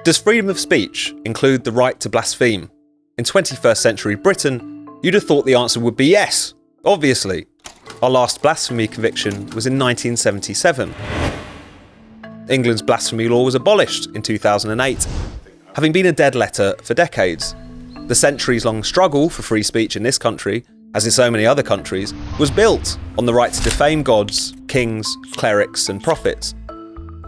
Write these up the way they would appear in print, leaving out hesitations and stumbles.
Does freedom of speech include the right to blaspheme? In 21st century Britain, you'd have thought the answer would be yes, obviously. Our last blasphemy conviction was in 1977. England's blasphemy law was abolished in 2008, having been a dead letter for decades. The centuries-long struggle for free speech in this country, as in so many other countries, was built on the right to defame gods, kings, clerics and prophets.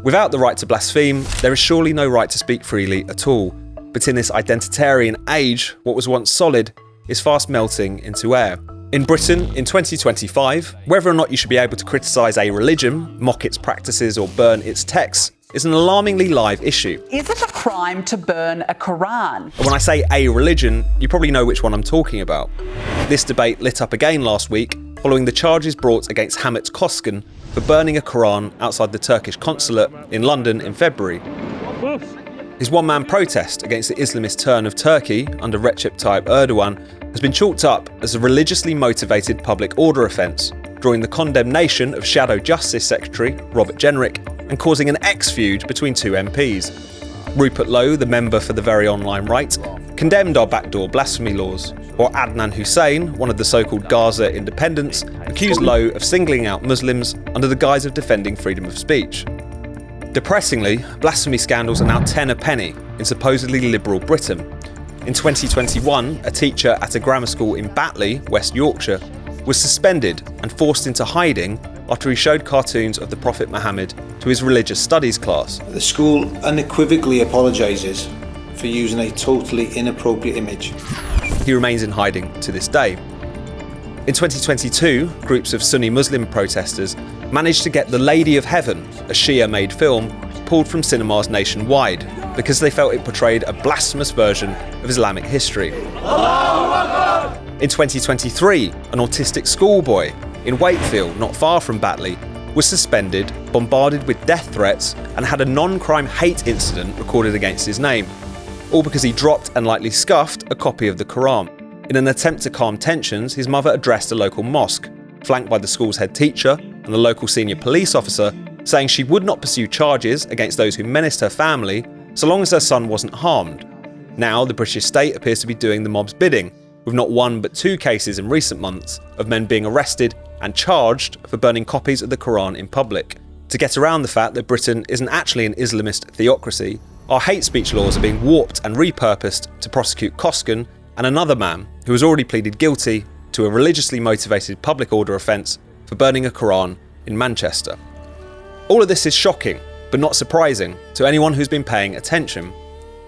Without the right to blaspheme, there is surely no right to speak freely at all. But in this identitarian age, what was once solid is fast melting into air. In Britain, in 2025, whether or not you should be able to criticise a religion, mock its practices or burn its texts is an alarmingly live issue. Is it a crime to burn a Koran? And when I say a religion, you probably know which one I'm talking about. This debate lit up again last week following the charges brought against Hamit Koskan for burning a Koran outside the Turkish consulate in London in February. His one-man protest against the Islamist turn of Turkey under Recep Tayyip Erdogan has been chalked up as a religiously motivated public order offence, drawing the condemnation of Shadow Justice Secretary Robert Jenrick and causing an ex-feud between two MPs. Rupert Lowe, the member for the Very Online Right, condemned our backdoor blasphemy laws, while Adnan Hussein, one of the so-called Gaza independents, accused Lowe of singling out Muslims under the guise of defending freedom of speech. Depressingly, blasphemy scandals are now 10 a penny in supposedly liberal Britain. In 2021, a teacher at a grammar school in Batley, West Yorkshire, was suspended and forced into hiding after he showed cartoons of the Prophet Muhammad to his religious studies class. The school unequivocally apologises for using a totally inappropriate image. He remains in hiding to this day. In 2022, groups of Sunni Muslim protesters managed to get The Lady of Heaven, a Shia-made film, pulled from cinemas nationwide because they felt it portrayed a blasphemous version of Islamic history. In 2023, an autistic schoolboy in Wakefield, not far from Batley, was suspended, bombarded with death threats, and had a non-crime hate incident recorded against his name, all because he dropped and lightly scuffed a copy of the Koran. In an attempt to calm tensions, his mother addressed a local mosque, flanked by the school's head teacher and the local senior police officer, saying she would not pursue charges against those who menaced her family so long as her son wasn't harmed. Now, the British state appears to be doing the mob's bidding, with not one but two cases in recent months of men being arrested and charged for burning copies of the Koran in public. To get around the fact that Britain isn't actually an Islamist theocracy, our hate speech laws are being warped and repurposed to prosecute Koskan and another man who has already pleaded guilty to a religiously motivated public order offence for burning a Koran in Manchester. All of this is shocking, but not surprising to anyone who's been paying attention.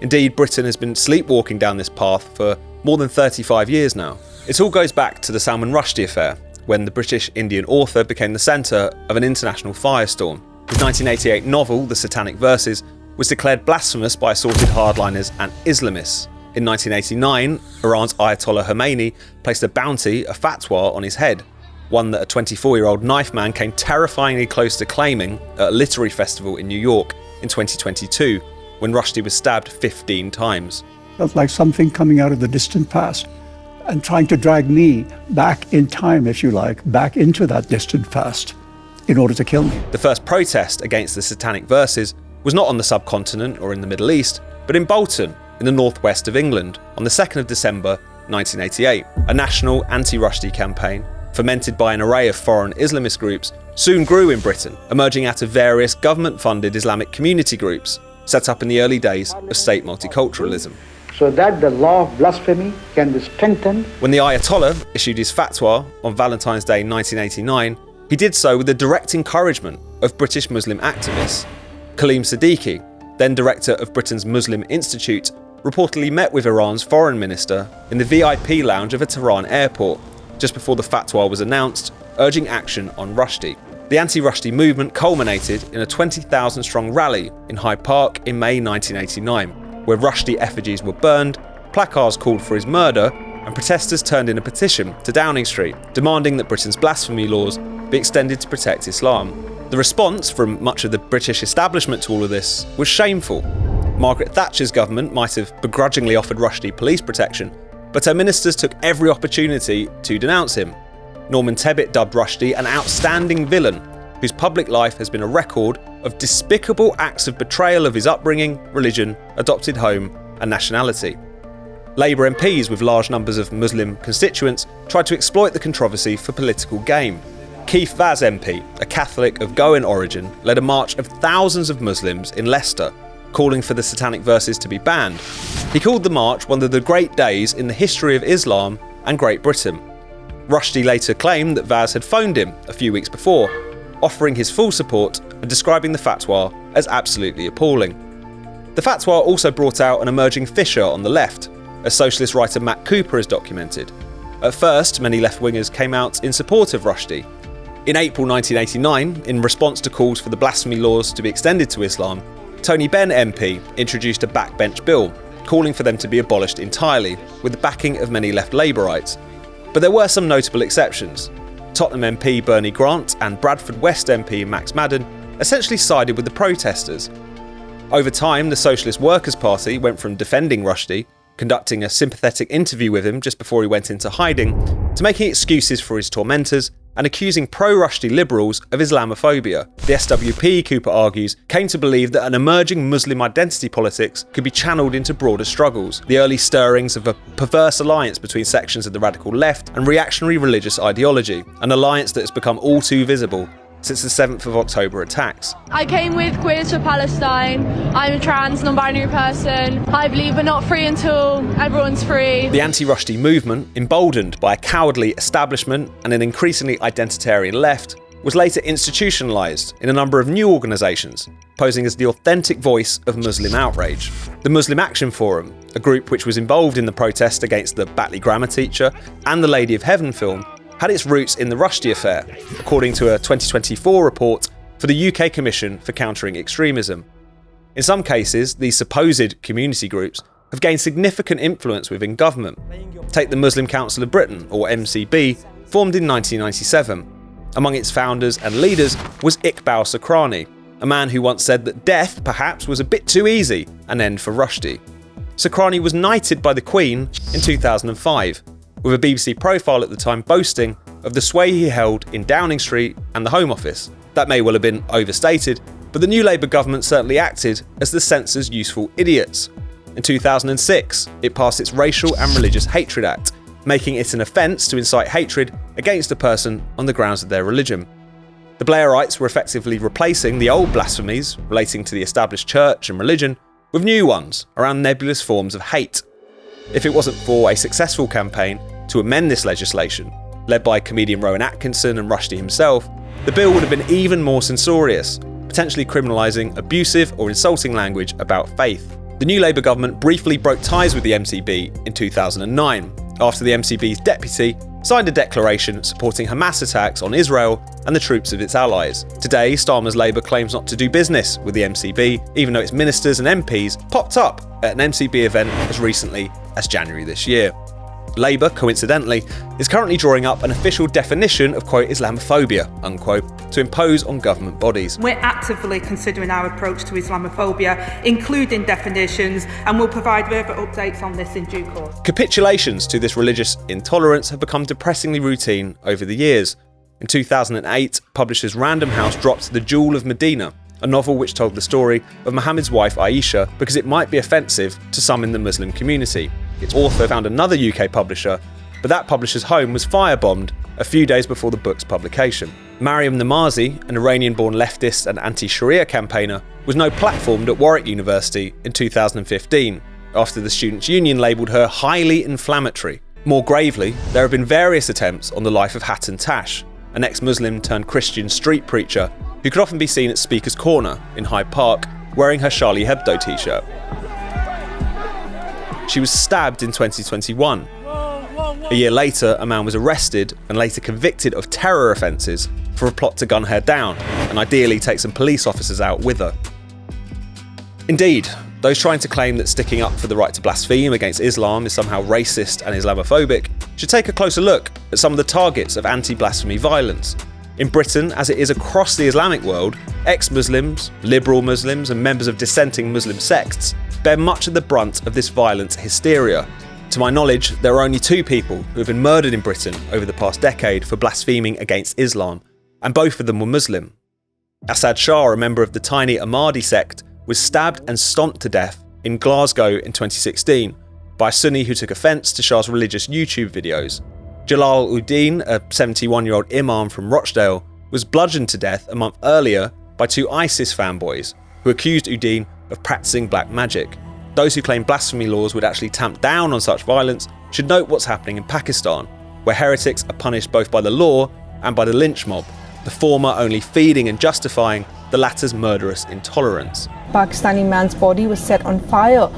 Indeed, Britain has been sleepwalking down this path for more than 35 years now. It all goes back to the Salman Rushdie affair, when the British Indian author became the centre of an international firestorm. His 1988 novel, The Satanic Verses, was declared blasphemous by assorted hardliners and Islamists. In 1989, Iran's Ayatollah Khomeini placed a bounty, a fatwa, on his head, one that a 24-year-old knife man came terrifyingly close to claiming at a literary festival in New York in 2022, when Rushdie was stabbed 15 times. Felt like something coming out of the distant past and trying to drag me back in time, if you like, back into that distant past in order to kill me. The first protest against the Satanic Verses was not on the subcontinent or in the Middle East, but in Bolton, in the northwest of England, on the 2nd of December 1988. A national anti-Rushdie campaign, fomented by an array of foreign Islamist groups, soon grew in Britain, emerging out of various government-funded Islamic community groups set up in the early days of state multiculturalism. So that the law of blasphemy can be strengthened. When the Ayatollah issued his fatwa on Valentine's Day 1989, he did so with the direct encouragement of British Muslim activists. Kaleem Siddiqui, then director of Britain's Muslim Institute, reportedly met with Iran's foreign minister in the VIP lounge of a Tehran airport just before the fatwa was announced, urging action on Rushdie. The anti-Rushdie movement culminated in a 20,000-strong rally in Hyde Park in May 1989, where Rushdie effigies were burned, placards called for his murder, and protesters turned in a petition to Downing Street, demanding that Britain's blasphemy laws be extended to protect Islam. The response from much of the British establishment to all of this was shameful. Margaret Thatcher's government might have begrudgingly offered Rushdie police protection, but her ministers took every opportunity to denounce him. Norman Tebbit dubbed Rushdie an outstanding villain, whose public life has been a record of despicable acts of betrayal of his upbringing, religion, adopted home, and nationality. Labour MPs with large numbers of Muslim constituents tried to exploit the controversy for political gain. Keith Vaz MP, a Catholic of Goan origin, led a march of thousands of Muslims in Leicester, calling for the satanic verses to be banned. He called the march one of the great days in the history of Islam and Great Britain. Rushdie later claimed that Vaz had phoned him a few weeks before, offering his full support and describing the fatwa as absolutely appalling. The fatwa also brought out an emerging fissure on the left, as socialist writer Matt Cooper has documented. At first, many left-wingers came out in support of Rushdie. In April 1989, in response to calls for the blasphemy laws to be extended to Islam, Tony Benn MP introduced a backbench bill, calling for them to be abolished entirely, with the backing of many left Labourites. But there were some notable exceptions. Tottenham MP Bernie Grant and Bradford West MP Max Madden essentially sided with the protesters. Over time, the Socialist Workers' Party went from defending Rushdie, conducting a sympathetic interview with him just before he went into hiding, to making excuses for his tormentors and accusing pro-Rushdie liberals of Islamophobia. The SWP, Cooper argues, came to believe that an emerging Muslim identity politics could be channeled into broader struggles, the early stirrings of a perverse alliance between sections of the radical left and reactionary religious ideology, an alliance that has become all too visible since the 7th of October attacks. I came with Queers for Palestine. I'm a trans, non-binary person. I believe we're not free until everyone's free. The anti-Rushdie movement, emboldened by a cowardly establishment and an increasingly identitarian left, was later institutionalized in a number of new organisations, posing as the authentic voice of Muslim outrage. The Muslim Action Forum, a group which was involved in the protest against the Batley Grammar teacher and the Lady of Heaven film, had its roots in the Rushdie affair, according to a 2024 report for the UK Commission for Countering Extremism. In some cases, these supposed community groups have gained significant influence within government. Take the Muslim Council of Britain, or MCB, formed in 1997. Among its founders and leaders was Iqbal Sakrani, a man who once said that death, perhaps, was a bit too easy an end for Rushdie. Sakrani was knighted by the Queen in 2005, with a BBC profile at the time boasting of the sway he held in Downing Street and the Home Office. That may well have been overstated, but the new Labour government certainly acted as the censor's useful idiots. In 2006, it passed its Racial and Religious Hatred Act, making it an offence to incite hatred against a person on the grounds of their religion. The Blairites were effectively replacing the old blasphemies relating to the established church and religion with new ones around nebulous forms of hate. If it wasn't for a successful campaign to amend this legislation, led by comedian Rowan Atkinson and Rushdie himself, the bill would have been even more censorious, potentially criminalising abusive or insulting language about faith. The new Labour government briefly broke ties with the MCB in 2009, after the MCB's deputy signed a declaration supporting Hamas attacks on Israel and the troops of its allies. Today, Starmer's Labour claims not to do business with the MCB, even though its ministers and MPs popped up at an MCB event as recently as January this year. Labour, coincidentally, is currently drawing up an official definition of, quote, Islamophobia, unquote, to impose on government bodies. We're actively considering our approach to Islamophobia, including definitions, and we'll provide further updates on this in due course. Capitulations to this religious intolerance have become depressingly routine over the years. In 2008, publishers Random House dropped The Jewel of Medina, a novel which told the story of Muhammad's wife Aisha because it might be offensive to some in the Muslim community. Its author found another UK publisher, but that publisher's home was firebombed a few days before the book's publication. Mariam Namazi, an Iranian-born leftist and anti-Sharia campaigner, was no-platformed at Warwick University in 2015, after the Students' Union labelled her highly inflammatory. More gravely, there have been various attempts on the life of Hatton Tash, an ex-Muslim turned Christian street preacher who could often be seen at Speaker's Corner in Hyde Park wearing her Charlie Hebdo t-shirt. She was stabbed in 2021. A year later, a man was arrested and later convicted of terror offences for a plot to gun her down and ideally take some police officers out with her. Indeed, those trying to claim that sticking up for the right to blaspheme against Islam is somehow racist and Islamophobic should take a closer look at some of the targets of anti-blasphemy violence. In Britain, as it is across the Islamic world, ex-Muslims, liberal Muslims and members of dissenting Muslim sects bear much of the brunt of this violent hysteria. To my knowledge, there are only 2 people who have been murdered in Britain over the past decade for blaspheming against Islam, and both of them were Muslim. Asad Shah, a member of the tiny Ahmadi sect, was stabbed and stomped to death in Glasgow in 2016 by a Sunni who took offence to Shah's religious YouTube videos. Jalal Uddin, a 71-year-old imam from Rochdale, was bludgeoned to death a month earlier by two ISIS fanboys who accused Uddin of practicing black magic. Those who claim blasphemy laws would actually tamp down on such violence should note what's happening in Pakistan, where heretics are punished both by the law and by the lynch mob, the former only feeding and justifying the latter's murderous intolerance. Pakistani man's body was set on fire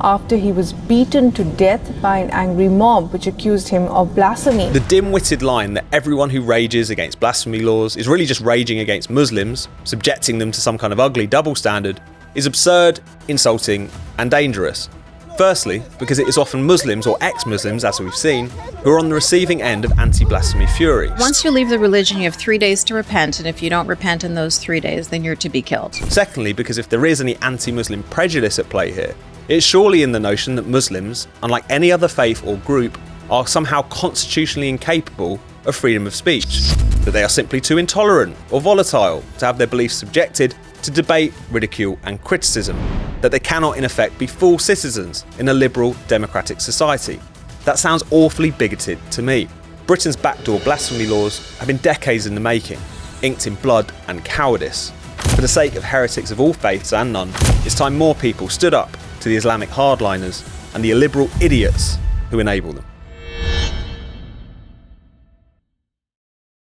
after he was beaten to death by an angry mob which accused him of blasphemy. The dim-witted line that everyone who rages against blasphemy laws is really just raging against Muslims, subjecting them to some kind of ugly double standard, is absurd, insulting, and dangerous. Firstly, because it is often Muslims or ex-Muslims, as we've seen, who are on the receiving end of anti-blasphemy fury. Once you leave the religion, you have 3 days to repent, and if you don't repent in those 3 days, then you're to be killed. Secondly, because if there is any anti-Muslim prejudice at play here, it's surely in the notion that Muslims, unlike any other faith or group, are somehow constitutionally incapable of freedom of speech, that they are simply too intolerant or volatile to have their beliefs subjected to debate, ridicule and criticism, that they cannot in effect be full citizens in a liberal democratic society. That sounds awfully bigoted to me. Britain's backdoor blasphemy laws have been decades in the making, inked in blood and cowardice. For the sake of heretics of all faiths and none, it's time more people stood up to the Islamic hardliners and the illiberal idiots who enable them.